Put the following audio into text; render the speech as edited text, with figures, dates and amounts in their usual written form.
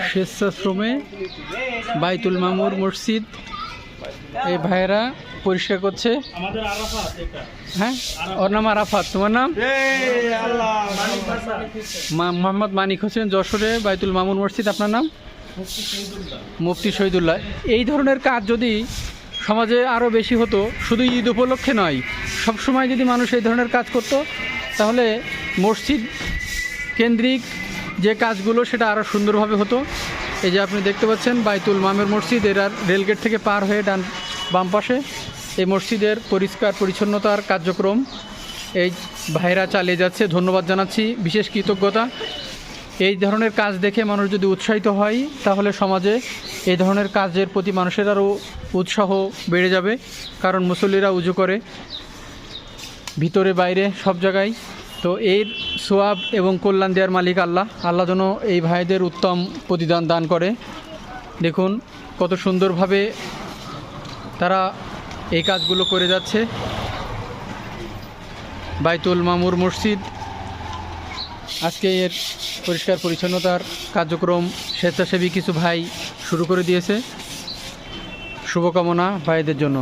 স্বেচ্ছাশ্রমে বাইতুল মামুর মসজিদ এই ভাইয়েরা পরিষ্কার করছে। হ্যাঁ, ওর নাম আরাফাত, তোমার নাম? মোহাম্মদ মানিক হোসেন, যশোরে বাইতুল মামুর মসজিদ। আপনার নাম? মুফতি শহীদুল্লাহ। এই ধরনের কাজ যদি সমাজে আরও বেশি হতো, শুধু ঈদ উপলক্ষে নয়, সবসময় যদি মানুষ এই ধরনের কাজ করত, তাহলে মসজিদ কেন্দ্রিক যে কাজগুলো সেটা আরও সুন্দরভাবে হতো। এই যে আপনি দেখতে পাচ্ছেন বাইতুল মামুর মসজিদ, এর রেলগেট থেকে পার হয়ে বাম পাশে এই মসজিদের পরিষ্কার পরিচ্ছন্নতার কার্যক্রম এই ভাইরা চালিয়ে যাচ্ছে। ধন্যবাদ জানাচ্ছি, বিশেষ কৃতজ্ঞতা। এই ধরনের কাজ দেখে মানুষ যদি উৎসাহিত হয়, তাহলে সমাজে এই ধরনের কাজের প্রতি মানুষের আরও উৎসাহ বেড়ে যাবে। কারণ মুসল্লিরা উজু করে ভিতরে বাইরে সব জায়গায়। তো এর সোয়াব এবং কল্যাণ দেওয়ার মালিক আল্লাহ। আল্লাহ যেন এই ভাইদের উত্তম প্রতিদান দান করে। দেখুন কত সুন্দরভাবে তারা এই কাজগুলো করে যাচ্ছে। বাইতুল মামুর মসজিদ আজকে এর পরিষ্কার পরিচ্ছন্নতার কার্যক্রম স্বেচ্ছাসেবী কিছু ভাই শুরু করে দিয়েছে। শুভকামনা ভাইদের জন্য।